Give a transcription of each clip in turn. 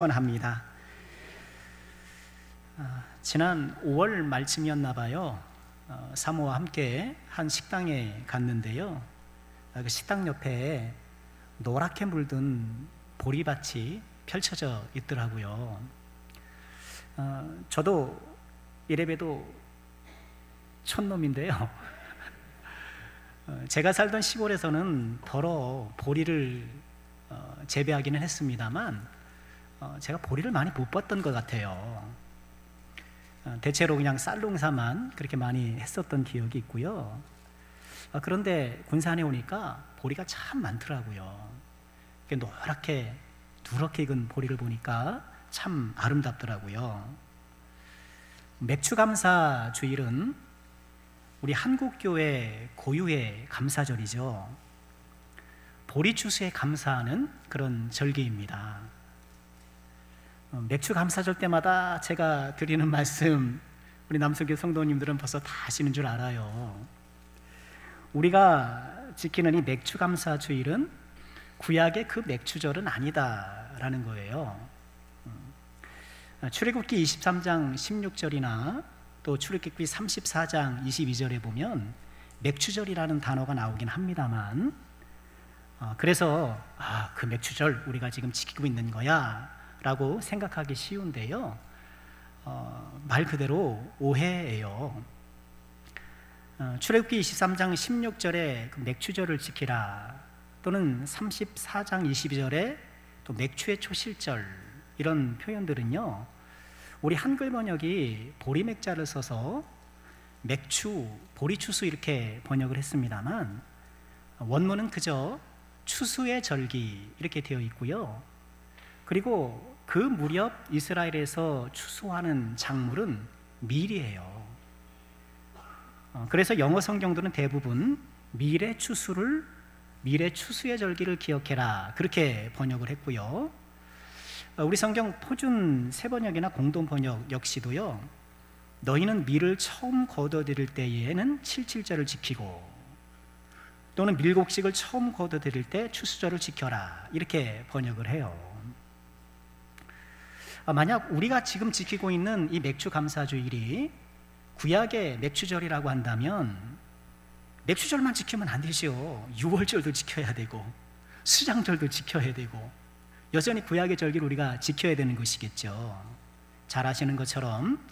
합니다. 지난 5월 말쯤이었나 봐요. 사모와 함께 한 식당에 갔는데요. 그 식당 옆에 노랗게 물든 보리밭이 펼쳐져 있더라고요. 저도 이래봬도 촌놈인데요. 제가 살던 시골에서는 더러 보리를 재배하기는 했습니다만 제가 보리를 많이 못 봤던 것 같아요. 대체로 그냥 쌀 농사만 그렇게 많이 했었던 기억이 있고요. 그런데 군산에 오니까 보리가 참 많더라고요. 노랗게 누렇게 익은 보리를 보니까 참 아름답더라고요. 맥추감사 주일은 우리 한국교회 고유의 감사절이죠. 보리추수에 감사하는 그런 절기입니다. 맥추 감사절 때마다 제가 드리는 말씀, 우리 남성교 성도님들은 벌써 다 아시는 줄 알아요. 우리가 지키는 이 맥추 감사 주일은 구약의 그 맥추절은 아니다라는 거예요. 출애굽기 23장 16절이나 또 출애굽기 34장 22절에 보면 맥추절이라는 단어가 나오긴 합니다만, 그래서 그 맥추절 우리가 지금 지키고 있는 거야 라고 생각하기 쉬운데요. 말 그대로 오해예요. 출애굽기 23장 16절에 그 맥추절을 지키라, 또는 34장 22절에 또 맥추의 초실절, 이런 표현들은요, 우리 한글 번역이 보리맥자를 써서 맥추, 보리추수 이렇게 번역을 했습니다만, 원문은 그저 추수의 절기 이렇게 되어 있고요. 그리고 그 무렵 이스라엘에서 추수하는 작물은 밀이에요. 그래서 영어 성경들은 대부분 밀의 추수의 절기를 기억해라 그렇게 번역을 했고요. 우리 성경 표준 새번역이나 공동 번역 역시도요, 너희는 밀을 처음 거둬들일 때에는 77절을 지키고, 또는 밀곡식을 처음 거둬들일 때 추수절을 지켜라 이렇게 번역을 해요. 만약 우리가 지금 지키고 있는 이 맥추 감사주일이 구약의 맥추절이라고 한다면 맥추절만 지키면 안 되죠. 유월절도 지켜야 되고 수장절도 지켜야 되고 여전히 구약의 절기를 우리가 지켜야 되는 것이겠죠. 잘 아시는 것처럼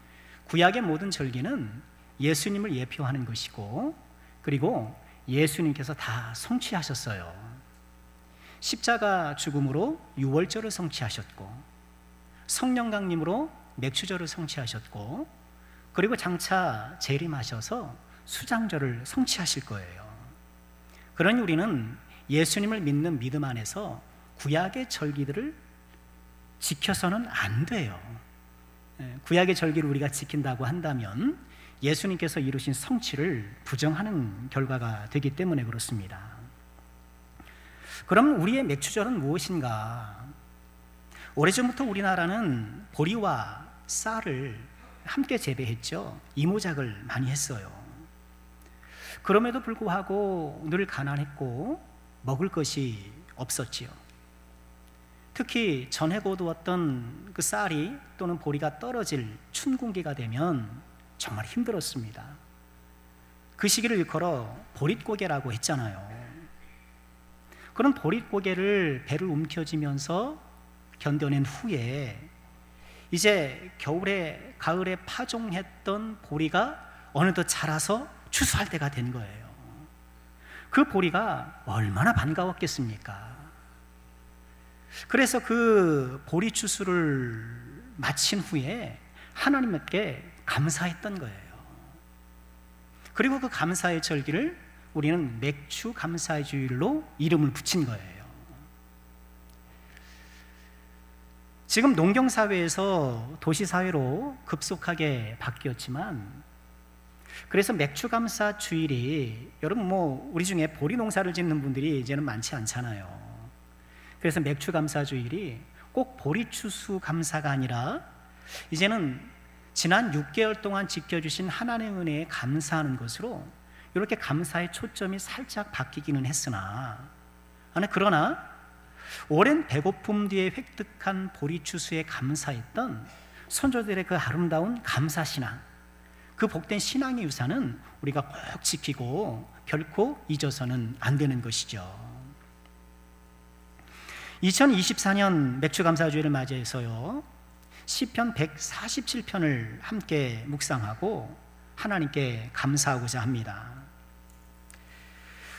구약의 모든 절기는 예수님을 예표하는 것이고, 그리고 예수님께서 다 성취하셨어요. 십자가 죽음으로 유월절을 성취하셨고, 성령 강림으로 맥추절을 성취하셨고, 그리고 장차 재림하셔서 수장절을 성취하실 거예요. 그러니 우리는 예수님을 믿는 믿음 안에서 구약의 절기들을 지켜서는 안 돼요. 구약의 절기를 우리가 지킨다고 한다면 예수님께서 이루신 성취를 부정하는 결과가 되기 때문에 그렇습니다. 그럼 우리의 맥추절은 무엇인가? 오래전부터 우리나라는 보리와 쌀을 함께 재배했죠. 이모작을 많이 했어요. 그럼에도 불구하고 늘 가난했고 먹을 것이 없었지요. 특히 전해 거두었던 그 쌀이 또는 보리가 떨어질 춘궁기가 되면 정말 힘들었습니다. 그 시기를 일컬어 보릿고개라고 했잖아요. 그런 보릿고개를 배를 움켜쥐면서 견뎌낸 후에 이제 겨울에 가을에 파종했던 보리가 어느덧 자라서 추수할 때가 된 거예요. 그 보리가 얼마나 반가웠겠습니까? 그래서 그 보리 추수를 마친 후에 하나님께 감사했던 거예요. 그리고 그 감사의 절기를 우리는 맥추 감사의 주일로 이름을 붙인 거예요. 지금 농경사회에서 도시사회로 급속하게 바뀌었지만, 그래서 맥추감사 주일이, 여러분 우리 중에 보리 농사를 짓는 분들이 이제는 많지 않잖아요. 그래서 맥추감사 주일이 꼭 보리추수 감사가 아니라 이제는 지난 6개월 동안 지켜주신 하나님의 은혜에 감사하는 것으로 이렇게 감사의 초점이 살짝 바뀌기는 했으나, 그러나 오랜 배고픔 뒤에 획득한 보리추수에 감사했던 선조들의 그 아름다운 감사신앙, 그 복된 신앙의 유산은 우리가 꼭 지키고 결코 잊어서는 안 되는 것이죠. 2024년 맥주감사주일을 맞이해서요, 시편 147편을 함께 묵상하고 하나님께 감사하고자 합니다.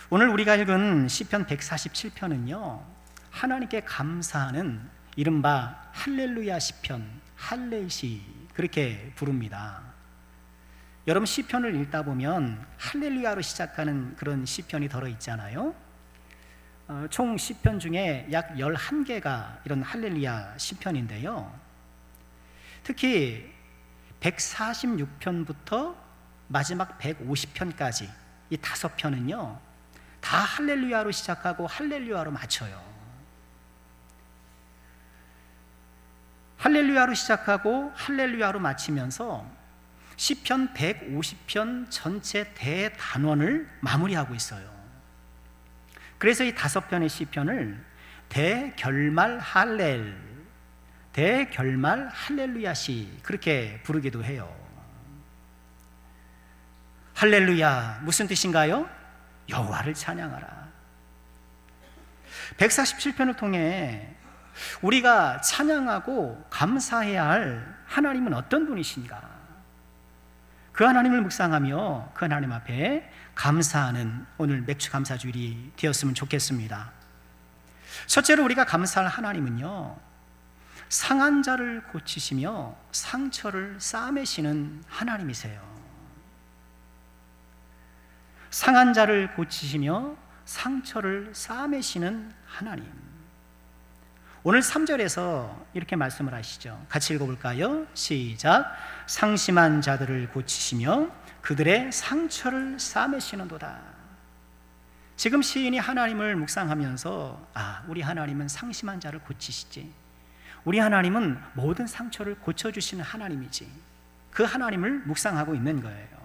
오늘 우리가 읽은 시편 147편은요, 하나님께 감사하는 이른바 할렐루야 시편, 할례시, 그렇게 부릅니다. 여러분, 시편을 읽다 보면 할렐루야로 시작하는 그런 시편이 들어있잖아요. 총 시편 중에 약 11개가 이런 할렐루야 시편인데요, 특히 146편부터 마지막 150편까지 이 5편은요 다 할렐루야로 시작하고 할렐루야로 마쳐요. 할렐루야로 시작하고 할렐루야로 마치면서 시편 150편 전체 대단원을 마무리하고 있어요. 그래서 이 5편의 시편을 대결말 할렐루야시, 그렇게 부르기도 해요. 할렐루야, 무슨 뜻인가요? 여호와를 찬양하라. 147편을 통해 우리가 찬양하고 감사해야 할 하나님은 어떤 분이신가, 그 하나님을 묵상하며 그 하나님 앞에 감사하는 오늘 맥주감사주일이 되었으면 좋겠습니다. 첫째로 우리가 감사할 하나님은요, 상한 자를 고치시며 상처를 싸매시는 하나님이세요. 상한 자를 고치시며 상처를 싸매시는 하나님. 오늘 3절에서 이렇게 말씀을 하시죠. 같이 읽어볼까요? 시작. 상심한 자들을 고치시며 그들의 상처를 싸매시는도다. 지금 시인이 하나님을 묵상하면서, 우리 하나님은 상심한 자를 고치시지, 우리 하나님은 모든 상처를 고쳐주시는 하나님이지, 그 하나님을 묵상하고 있는 거예요.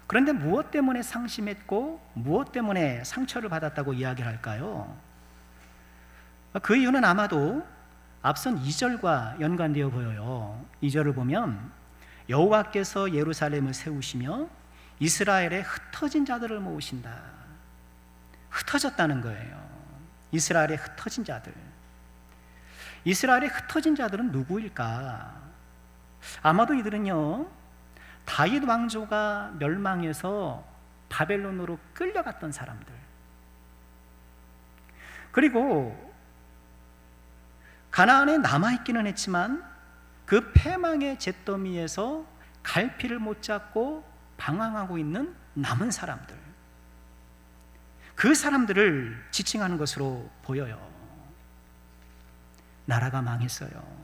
그런데 무엇 때문에 상심했고 무엇 때문에 상처를 받았다고 이야기를 할까요? 그 이유는 아마도 앞선 2절과 연관되어 보여요. 2절을 보면 여호와께서 예루살렘을 세우시며 이스라엘의 흩어진 자들을 모으신다. 흩어졌다는 거예요. 이스라엘의 흩어진 자들. 이스라엘의 흩어진 자들은 누구일까? 아마도 이들은요, 다윗 왕조가 멸망해서 바벨론으로 끌려갔던 사람들, 그리고 가나안에 남아있기는 했지만 그 패망의 잿더미에서 갈피를 못 잡고 방황하고 있는 남은 사람들, 그 사람들을 지칭하는 것으로 보여요. 나라가 망했어요.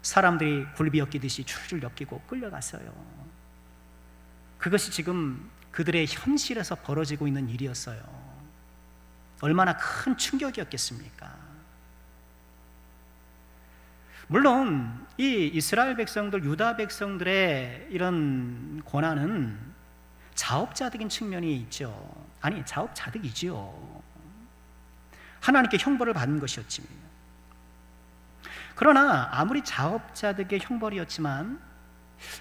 사람들이 굴비 엮이듯이 줄줄 엮이고 끌려갔어요. 그것이 지금 그들의 현실에서 벌어지고 있는 일이었어요. 얼마나 큰 충격이었겠습니까? 물론 이 이스라엘 백성들, 유다 백성들의 이런 고난은 자업자득인 측면이 있죠. 아니, 자업자득이지요. 하나님께 형벌을 받는 것이었지. 그러나 아무리 자업자득의 형벌이었지만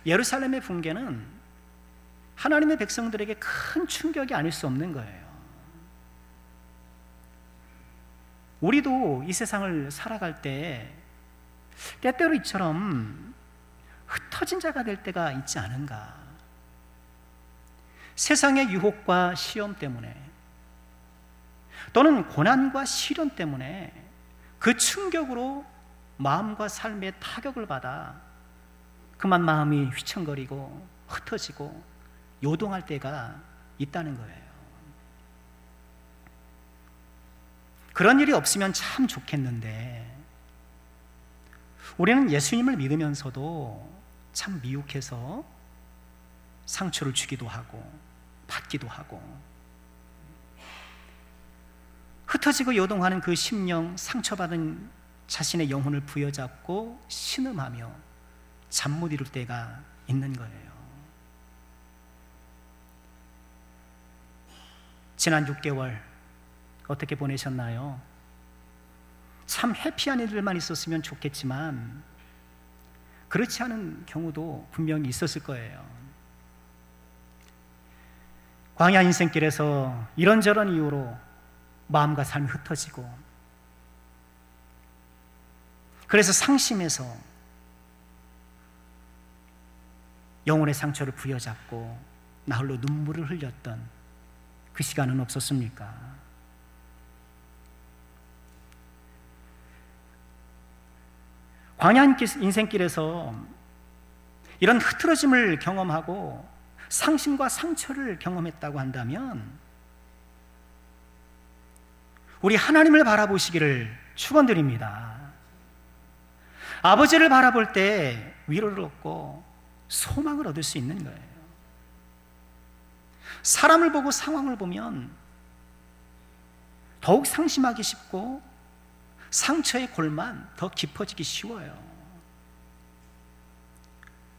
예루살렘의 붕괴는 하나님의 백성들에게 큰 충격이 아닐 수 없는 거예요. 우리도 이 세상을 살아갈 때 때때로 이처럼 흩어진 자가 될 때가 있지 않은가. 세상의 유혹과 시험 때문에, 또는 고난과 시련 때문에 그 충격으로 마음과 삶에 타격을 받아 그만 마음이 휘청거리고 흩어지고 요동할 때가 있다는 거예요. 그런 일이 없으면 참 좋겠는데, 우리는 예수님을 믿으면서도 참 미혹해서 상처를 주기도 하고 받기도 하고, 흩어지고 요동하는 그 심령, 상처받은 자신의 영혼을 부여잡고 신음하며 잠 못 이룰 때가 있는 거예요. 지난 6개월 어떻게 보내셨나요? 참 해피한 일들만 있었으면 좋겠지만 그렇지 않은 경우도 분명히 있었을 거예요. 광야 인생길에서 이런저런 이유로 마음과 삶이 흩어지고, 그래서 상심해서 영혼의 상처를 부여잡고 나홀로 눈물을 흘렸던 그 시간은 없었습니까? 광야 인생길에서 이런 흐트러짐을 경험하고 상심과 상처를 경험했다고 한다면 우리 하나님을 바라보시기를 축원드립니다. 아버지를 바라볼 때 위로를 얻고 소망을 얻을 수 있는 거예요. 사람을 보고 상황을 보면 더욱 상심하기 쉽고 상처의 골만 더 깊어지기 쉬워요.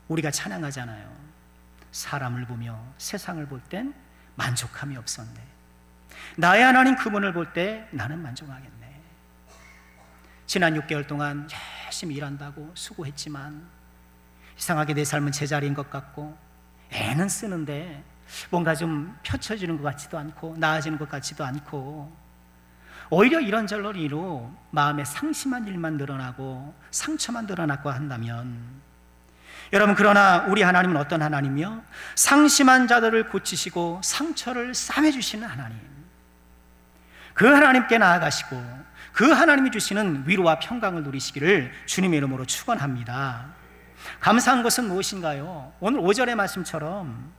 우리가 찬양하잖아요. 사람을 보며 세상을 볼 땐 만족함이 없었네. 나의 하나님 그분을 볼 때 나는 만족하겠네. 지난 6개월 동안 열심히 일한다고 수고했지만 이상하게 내 삶은 제자리인 것 같고 애는 쓰는데 뭔가 좀 펼쳐지는 것 같지도 않고 나아지는 것 같지도 않고, 오히려 이런저런 이유로 마음에 상심한 일만 늘어나고 상처만 늘어났고 한다면, 여러분, 그러나 우리 하나님은 어떤 하나님이요? 상심한 자들을 고치시고 상처를 싸매주시는 하나님, 그 하나님께 나아가시고 그 하나님이 주시는 위로와 평강을 누리시기를 주님의 이름으로 축원합니다. 감사한 것은 무엇인가요? 오늘 5절의 말씀처럼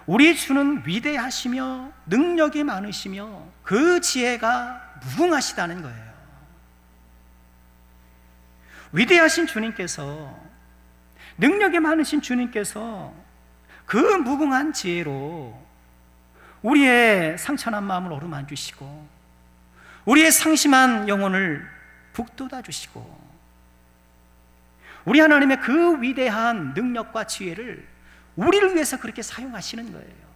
우리 주는 위대하시며 능력이 많으시며 그 지혜가 무궁하시다는 거예요. 위대하신 주님께서, 능력이 많으신 주님께서 그 무궁한 지혜로 우리의 상처난 마음을 어루만져 주시고 우리의 상심한 영혼을 북돋아 주시고, 우리 하나님의 그 위대한 능력과 지혜를 우리를 위해서 그렇게 사용하시는 거예요.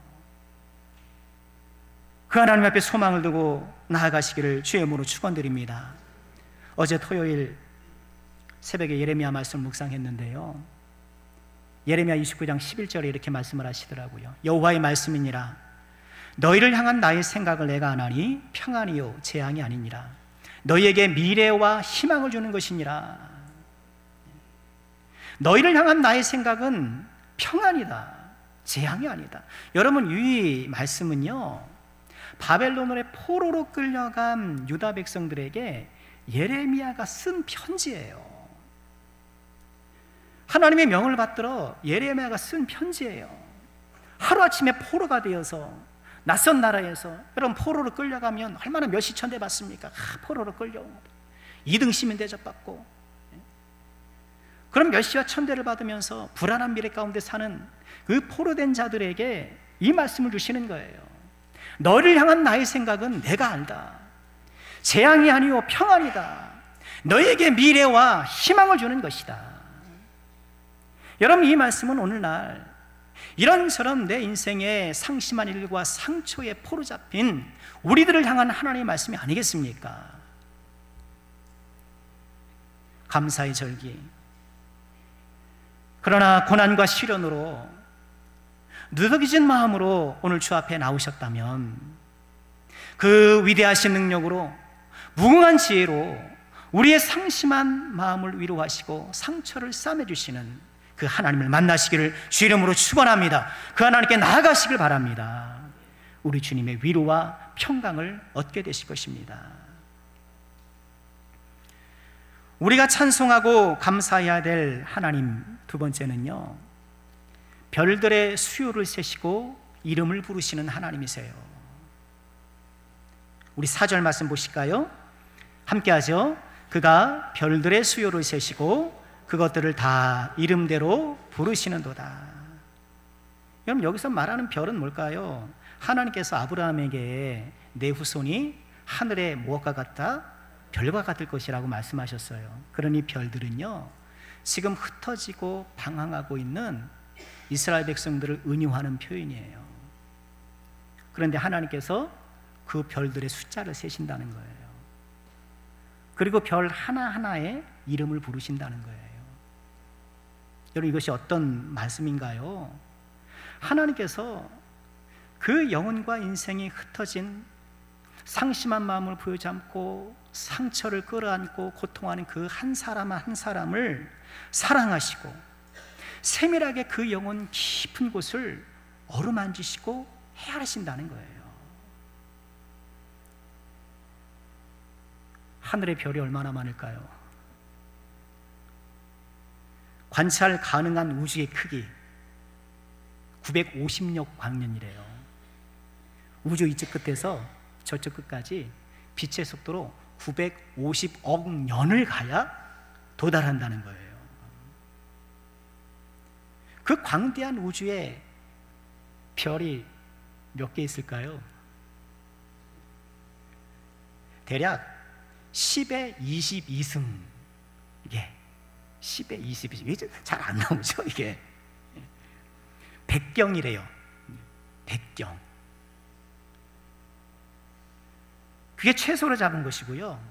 그 하나님 앞에 소망을 두고 나아가시기를 주의 이름으로 축원드립니다. 어제 토요일 새벽에 예레미야 말씀을 묵상했는데요, 예레미야 29장 11절에 이렇게 말씀을 하시더라고요. 여호와의 말씀이니라. 너희를 향한 나의 생각을 내가 아나니 평안이요 재앙이 아니니라. 너희에게 미래와 희망을 주는 것이니라. 너희를 향한 나의 생각은 평안이다, 재앙이 아니다. 여러분, 이 말씀은요, 바벨론의 포로로 끌려간 유다 백성들에게 예레미야가 쓴 편지예요. 하나님의 명을 받들어 예레미야가 쓴 편지예요. 하루아침에 포로가 되어서 낯선 나라에서, 여러분, 포로로 끌려가면 얼마나 몇시천대 받습니까? 포로로 끌려오고 2등 시민 대접받고, 그럼 몇시와 천대를 받으면서 불안한 미래 가운데 사는 그 포로된 자들에게 이 말씀을 주시는 거예요. 너를 향한 나의 생각은 내가 알다. 재앙이 아니오 평안이다. 너에게 미래와 희망을 주는 것이다. 여러분, 이 말씀은 오늘날 이런저런 내 인생의 상심한 일과 상처에 포로잡힌 우리들을 향한 하나님의 말씀이 아니겠습니까? 감사의 절기. 그러나 고난과 시련으로 누더기진 마음으로 오늘 주 앞에 나오셨다면, 그 위대하신 능력으로 무궁한 지혜로 우리의 상심한 마음을 위로하시고 상처를 싸매주시는 그 하나님을 만나시기를 주 이름으로 축원합니다. 그 하나님께 나아가시길 바랍니다. 우리 주님의 위로와 평강을 얻게 되실 것입니다. 우리가 찬송하고 감사해야 될 하나님 두 번째는요, 별들의 수요를 세시고 이름을 부르시는 하나님이세요. 우리 4절 말씀 보실까요? 함께 하죠. 그가 별들의 수요를 세시고 그것들을 다 이름대로 부르시는도다. 여러분, 여기서 말하는 별은 뭘까요? 하나님께서 아브라함에게 내 후손이 하늘의 무엇과 같다? 별과 같을 것이라고 말씀하셨어요. 그러니 별들은요, 지금 흩어지고 방황하고 있는 이스라엘 백성들을 은유하는 표현이에요. 그런데 하나님께서 그 별들의 숫자를 세신다는 거예요. 그리고 별 하나하나에 이름을 부르신다는 거예요. 여러분, 이것이 어떤 말씀인가요? 하나님께서 그 영혼과 인생이 흩어진 상심한 마음을 부여잡고 상처를 끌어안고 고통하는 그 한 사람 한 사람을 사랑하시고 세밀하게 그 영혼 깊은 곳을 어루만지시고 헤아리신다는 거예요. 하늘의 별이 얼마나 많을까요? 관찰 가능한 우주의 크기 950억 광년이래요. 우주 이쪽 끝에서 저쪽 끝까지 빛의 속도로 950억 년을 가야 도달한다는 거예요. 그 광대한 우주에 별이 몇 개 있을까요? 대략 10의 22승. 이게 10의 22승. 이게 잘 안 나오죠, 이게. 백경이래요. 백경. 그게 최소로 잡은 것이고요.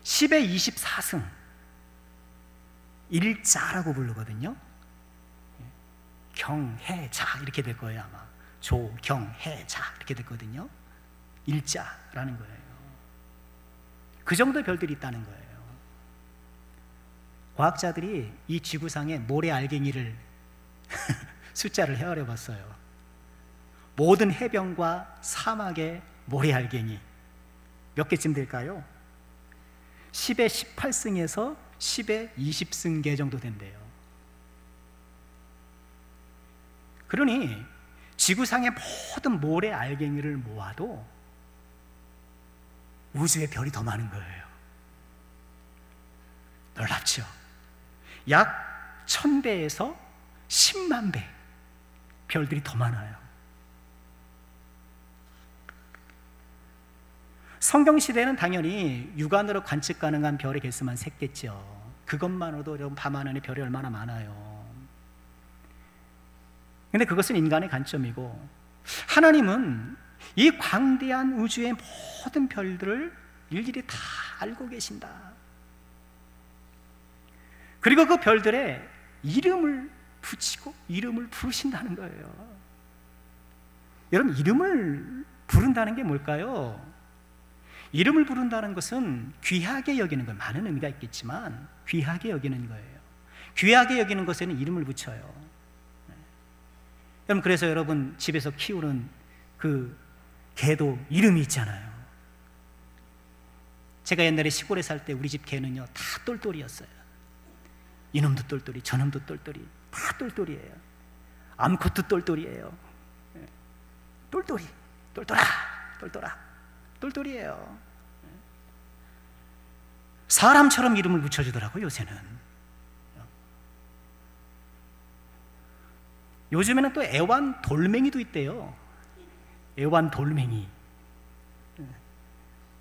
10의 24승. 일자라고 부르거든요. 경해자 이렇게 될 거예요, 아마. 조경해자 이렇게 됐거든요. 일자라는 거예요. 그 정도의 별들이 있다는 거예요. 과학자들이 이 지구상의 모래 알갱이를 숫자를 헤아려 봤어요. 모든 해변과 사막의 모래 알갱이 몇 개쯤 될까요? 10의 18승에서 10의 20승계 정도 된대요. 그러니 지구상의 모든 모래 알갱이를 모아도 우주의 별이 더 많은 거예요. 놀랍죠? 약 1000배에서 10만 배 별들이 더 많아요. 성경시대에는 당연히 육안으로 관측 가능한 별의 개수만 셌겠죠. 그것만으로도 여러분 밤하늘의 별이 얼마나 많아요. 근데 그것은 인간의 관점이고, 하나님은 이 광대한 우주의 모든 별들을 일일이 다 알고 계신다. 그리고 그 별들의 이름을 붙이고 이름을 부르신다는 거예요. 여러분, 이름을 부른다는 게 뭘까요? 이름을 부른다는 것은 귀하게 여기는 거예요. 많은 의미가 있겠지만 귀하게 여기는 거예요. 귀하게 여기는 것에는 이름을 붙여요. 여러분, 그래서 여러분 집에서 키우는 그 개도 이름이 있잖아요. 제가 옛날에 시골에 살 때 우리 집 개는요 다 똘똘이었어요. 이놈도 똘똘이, 저놈도 똘똘이, 다 똘똘이에요. 암컷도 똘똘이에요. 똘똘이, 똘똘아, 똘똘아, 똘똘이에요. 사람처럼 이름을 붙여주더라고요, 요새는. 요즘에는 또 애완 돌멩이도 있대요. 애완 돌멩이.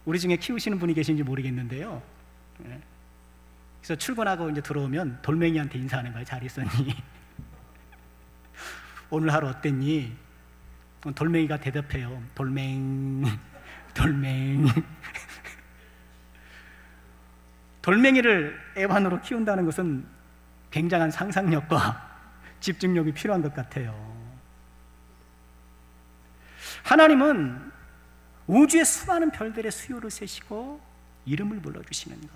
우리 중에 키우시는 분이 계신지 모르겠는데요. 그래서 출근하고 이제 들어오면 돌멩이한테 인사하는 거예요. 잘 있었니? 오늘 하루 어땠니? 돌멩이가 대답해요. 돌멩, 돌멩. 돌멩이를 애완으로 키운다는 것은 굉장한 상상력과 집중력이 필요한 것 같아요. 하나님은 우주의 수많은 별들의 수요를 세시고 이름을 불러주시는 것.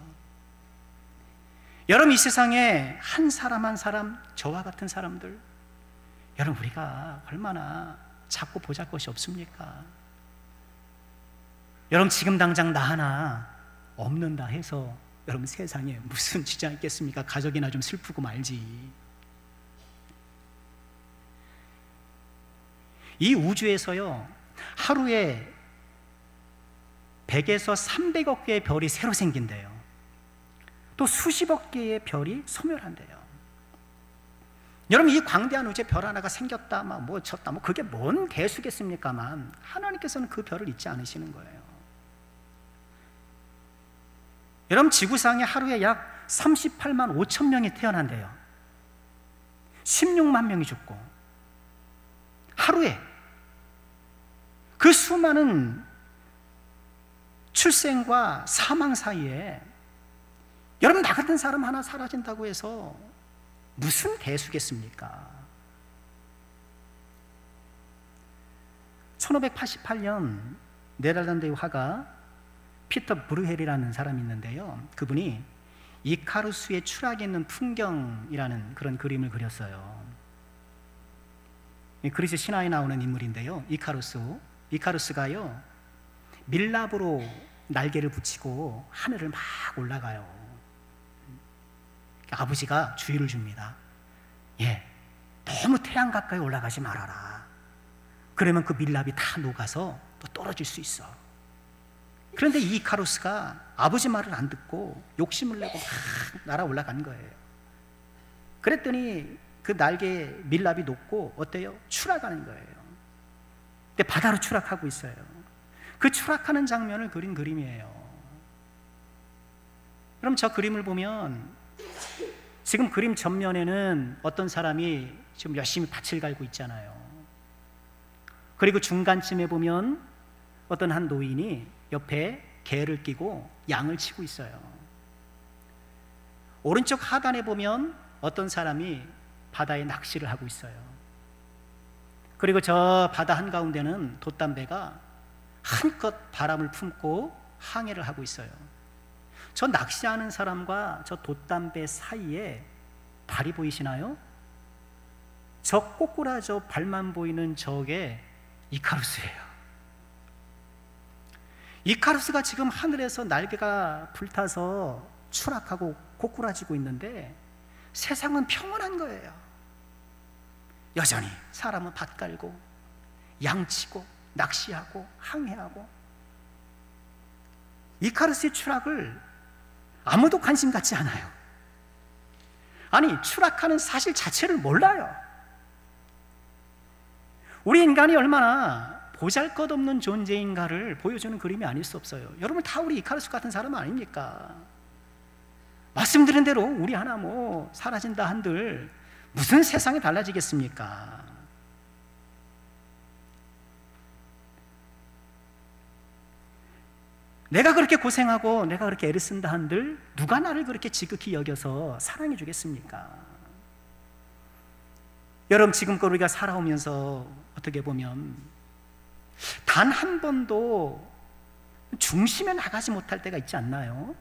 여러분, 이 세상에 한 사람 한 사람, 저와 같은 사람들, 여러분, 우리가 얼마나 찾고 보잘 것이 없습니까? 여러분, 지금 당장 나 하나 없는다 해서 여러분 세상에 무슨 지장 있겠습니까? 가족이나 좀 슬프고 말지. 이 우주에서요, 하루에 100에서 300억 개의 별이 새로 생긴대요. 또 수십억 개의 별이 소멸한대요. 여러분, 이 광대한 우주에 별 하나가 생겼다, 뭐 졌다, 뭐 그게 뭔 대수겠습니까만, 하나님께서는 그 별을 잊지 않으시는 거예요. 여러분, 지구상에 하루에 약 38만 5천 명이 태어난대요. 16만 명이 죽고, 하루에. 그 수많은 출생과 사망 사이에 여러분, 나 같은 사람 하나 사라진다고 해서 무슨 대수겠습니까? 1588년 네덜란드의 화가 피터 브루헬이라는 사람이 있는데요, 그분이 이카루스의 추락에 있는 풍경이라는 그런 그림을 그렸어요. 그리스 신화에 나오는 인물인데요, 이카루스가요 밀랍으로 날개를 붙이고 하늘을 막 올라가요. 아버지가 주의를 줍니다. 너무 태양 가까이 올라가지 말아라. 그러면 그 밀랍이 다 녹아서 또 떨어질 수 있어. 그런데 이 이카루스가 아버지 말을 안 듣고 욕심을 내고 막 날아 올라간 거예요. 그랬더니 그 날개에 밀랍이 녹고 어때요? 추락하는 거예요. 근데 바다로 추락하고 있어요. 그 추락하는 장면을 그린 그림이에요. 그럼 저 그림을 보면 지금 그림 전면에는 어떤 사람이 지금 열심히 밭을 갈고 있잖아요. 그리고 중간쯤에 보면 어떤 한 노인이 옆에 개를 끼고 양을 치고 있어요. 오른쪽 하단에 보면 어떤 사람이 바다에 낚시를 하고 있어요. 그리고 저 바다 한가운데는 돛담배가 한껏 바람을 품고 항해를 하고 있어요. 저 낚시하는 사람과 저 돛담배 사이에 발이 보이시나요? 저 꼬꾸라져 발만 보이는 저게 이카루스예요. 이카루스가 지금 하늘에서 날개가 불타서 추락하고 고꾸라지고 있는데 세상은 평온한 거예요. 여전히 사람은 밭 갈고 양치고 낚시하고 항해하고. 이카루스의 추락을 아무도 관심 갖지 않아요. 아니, 추락하는 사실 자체를 몰라요. 우리 인간이 얼마나 보잘것없는 존재인가를 보여주는 그림이 아닐 수 없어요. 여러분, 다 우리 이카루스 같은 사람 아닙니까? 말씀드린 대로 우리 하나 뭐 사라진다 한들 무슨 세상이 달라지겠습니까? 내가 그렇게 고생하고 내가 그렇게 애를 쓴다 한들 누가 나를 그렇게 지극히 여겨서 사랑해 주겠습니까? 여러분, 지금껏 우리가 살아오면서 어떻게 보면 단 한 번도 중심에 나가지 못할 때가 있지 않나요?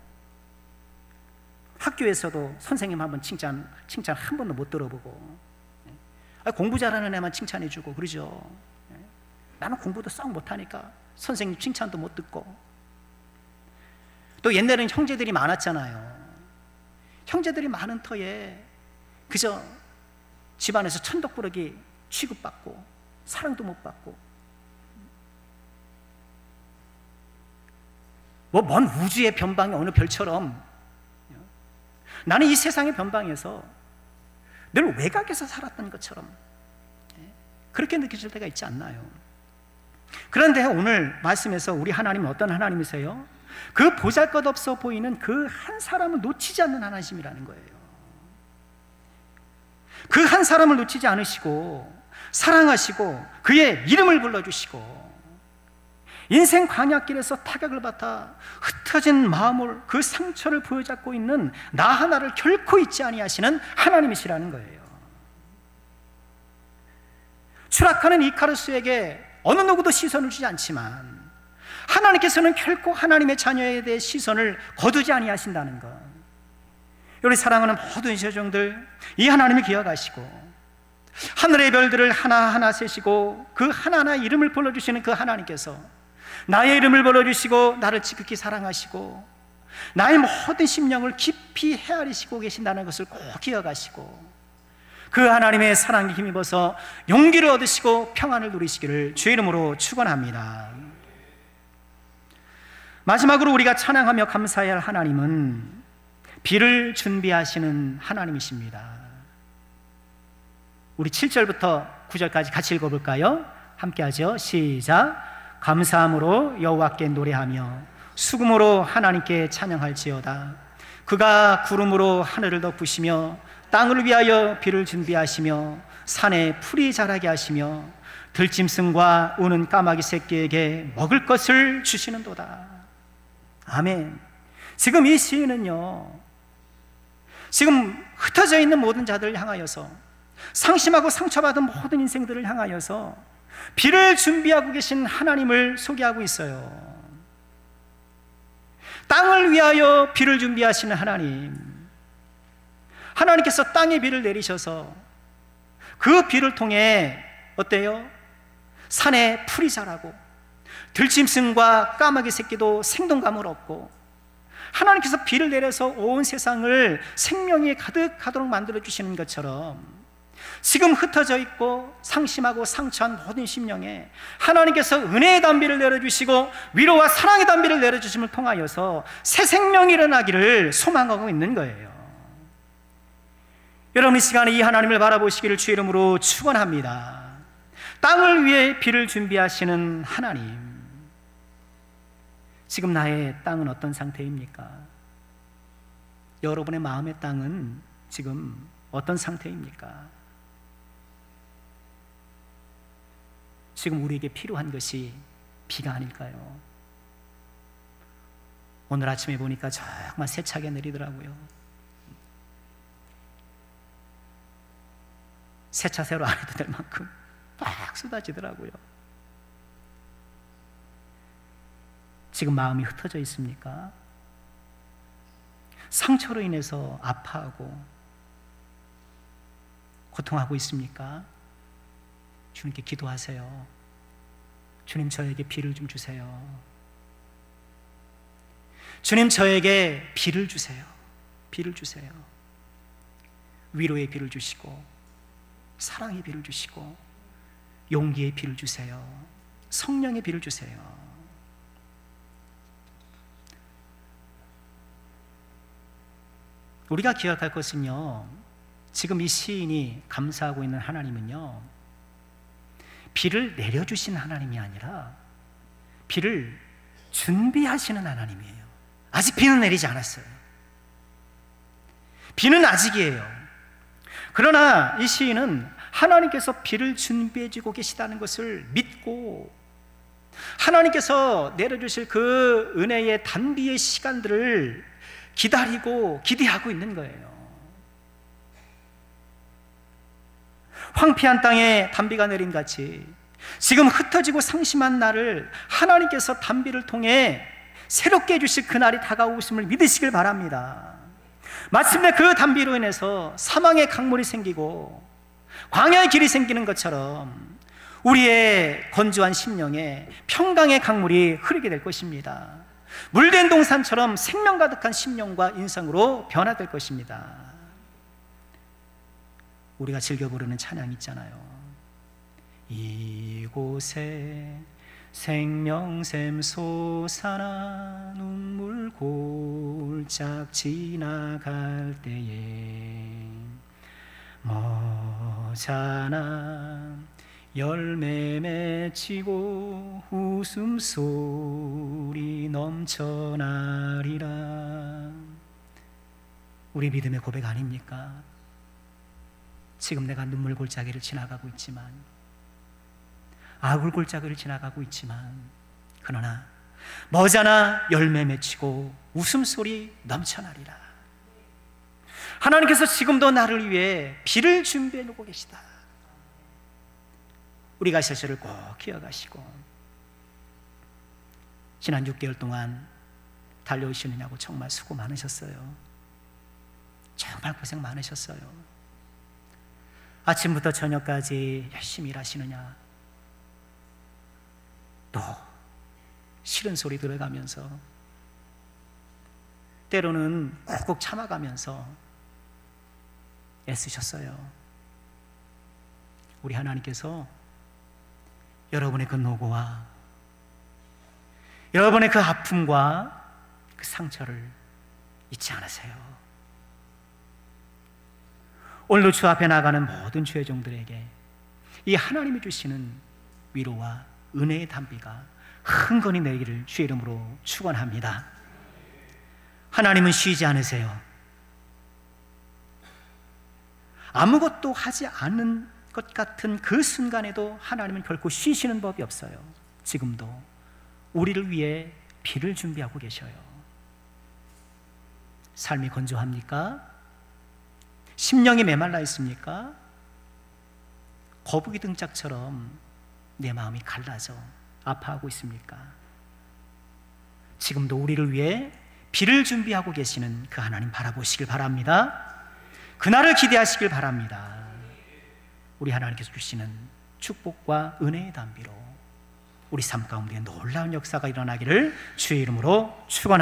학교에서도 선생님 한번 칭찬 한 번도 못 들어보고, 공부 잘하는 애만 칭찬해주고 그러죠. 나는 공부도 썩 못하니까 선생님 칭찬도 못 듣고. 또 옛날에는 형제들이 많았잖아요. 형제들이 많은 터에 그저 집안에서 천덕꾸러기 취급받고 사랑도 못 받고, 뭐 먼 우주의 변방의 어느 별처럼 나는 이 세상의 변방에서 늘 외곽에서 살았던 것처럼 그렇게 느껴질 때가 있지 않나요? 그런데 오늘 말씀에서 우리 하나님은 어떤 하나님이세요? 그 보잘것없어 보이는 그 한 사람을 놓치지 않는 하나님이라는 거예요. 그 한 사람을 놓치지 않으시고 사랑하시고 그의 이름을 불러주시고, 인생 광야길에서 타격을 받아 흩어진 마음을, 그 상처를 부여잡고 있는 나 하나를 결코 잊지 아니하시는 하나님이시라는 거예요. 추락하는 이카루스에게 어느 누구도 시선을 주지 않지만 하나님께서는 결코 하나님의 자녀에 대해 시선을 거두지 아니하신다는 것. 우리 사랑하는 모든 제정들, 이 하나님을 기억하시고 하늘의 별들을 하나하나 세시고 그 하나하나 이름을 불러주시는 그 하나님께서 나의 이름을 불러주시고 나를 지극히 사랑하시고 나의 모든 심령을 깊이 헤아리시고 계신다는 것을 꼭 기억하시고, 그 하나님의 사랑에 힘입어서 용기를 얻으시고 평안을 누리시기를 주의 이름으로 축원합니다. 마지막으로 우리가 찬양하며 감사해야 할 하나님은 비를 준비하시는 하나님이십니다. 우리 7절부터 9절까지 같이 읽어볼까요? 함께 하죠. 시작. 감사함으로 여호와께 노래하며 수금으로 하나님께 찬양할지어다. 그가 구름으로 하늘을 덮으시며 땅을 위하여 비를 준비하시며 산에 풀이 자라게 하시며 들짐승과 우는 까마귀 새끼에게 먹을 것을 주시는도다. 아멘. 지금 이 시인은요, 지금 흩어져 있는 모든 자들을 향하여서, 상심하고 상처받은 모든 인생들을 향하여서 비를 준비하고 계신 하나님을 소개하고 있어요. 땅을 위하여 비를 준비하시는 하나님, 하나님께서 땅에 비를 내리셔서 그 비를 통해 어때요? 산에 풀이 자라고 들짐승과 까마귀 새끼도 생동감을 얻고, 하나님께서 비를 내려서 온 세상을 생명이 가득하도록 만들어주시는 것처럼, 지금 흩어져 있고 상심하고 상처한 모든 심령에 하나님께서 은혜의 단비를 내려주시고 위로와 사랑의 단비를 내려주심을 통하여서 새 생명이 일어나기를 소망하고 있는 거예요. 여러분, 이 시간에 이 하나님을 바라보시기를 주의 이름으로 축원합니다. 땅을 위해 비를 준비하시는 하나님, 지금 나의 땅은 어떤 상태입니까? 여러분의 마음의 땅은 지금 어떤 상태입니까? 지금 우리에게 필요한 것이 비가 아닐까요? 오늘 아침에 보니까 정말 세차게 내리더라고요. 세차 새로 안 해도 될 만큼 막 쏟아지더라고요. 지금 마음이 흩어져 있습니까? 상처로 인해서 아파하고 고통하고 있습니까? 주님께 기도하세요. 주님, 저에게 비를 좀 주세요. 주님, 저에게 비를 주세요. 비를 주세요. 위로의 비를 주시고, 사랑의 비를 주시고, 용기의 비를 주세요. 성령의 비를 주세요. 우리가 기억할 것은요, 지금 이 시인이 감사하고 있는 하나님은요, 비를 내려주신 하나님이 아니라 비를 준비하시는 하나님이에요. 아직 비는 내리지 않았어요. 비는 아직이에요. 그러나 이 시인은 하나님께서 비를 준비해주고 계시다는 것을 믿고, 하나님께서 내려주실 그 은혜의 단비의 시간들을 기다리고 기대하고 있는 거예요. 황폐한 땅에 단비가 내린 같이 지금 흩어지고 상심한 나를 하나님께서 단비를 통해 새롭게 해주실 그날이 다가오심을 믿으시길 바랍니다. 마침내 그 단비로 인해서 사망의 강물이 생기고 광야의 길이 생기는 것처럼 우리의 건조한 심령에 평강의 강물이 흐르게 될 것입니다. 물된 동산처럼 생명 가득한 심령과 인성으로 변화될 것입니다. 우리가 즐겨 부르는 찬양 있잖아요. 이곳에 생명샘 솟아나 눈물 골짝 지나갈 때에 머자나 열매 맺히고 웃음소리 넘쳐나리라. 우리 믿음의 고백 아닙니까? 지금 내가 눈물 골짜기를 지나가고 있지만, 아굴 골짜기를 지나가고 있지만, 그러나 머자나 열매 맺히고 웃음소리 넘쳐나리라. 하나님께서 지금도 나를 위해 비를 준비해 놓고 계시다. 우리가 이 사실을 꼭 기억하시고, 지난 6개월 동안 달려오시느냐고 정말 수고 많으셨어요. 정말 고생 많으셨어요. 아침부터 저녁까지 열심히 일하시느냐, 또 싫은 소리 들어가면서, 때로는 꾹꾹 참아가면서 애쓰셨어요. 우리 하나님께서 여러분의 그 노고와 여러분의 그 아픔과 그 상처를 잊지 않으세요. 오늘도 주 앞에 나가는 모든 주의 종들에게 이 하나님이 주시는 위로와 은혜의 단비가 흥건히 내리기를 주의 이름으로 축원합니다. 하나님은 쉬지 않으세요. 아무것도 하지 않는 것 같은 그 순간에도 하나님은 결코 쉬시는 법이 없어요. 지금도 우리를 위해 비를 준비하고 계셔요. 삶이 건조합니까? 심령이 메말라 있습니까? 거북이 등짝처럼 내 마음이 갈라져 아파하고 있습니까? 지금도 우리를 위해 비를 준비하고 계시는 그 하나님 바라보시길 바랍니다. 그날을 기대하시길 바랍니다. 우리 하나님께서 주시는 축복과 은혜의 담비로 우리 삶 가운데 놀라운 역사가 일어나기를 주의 이름으로 축원합니다.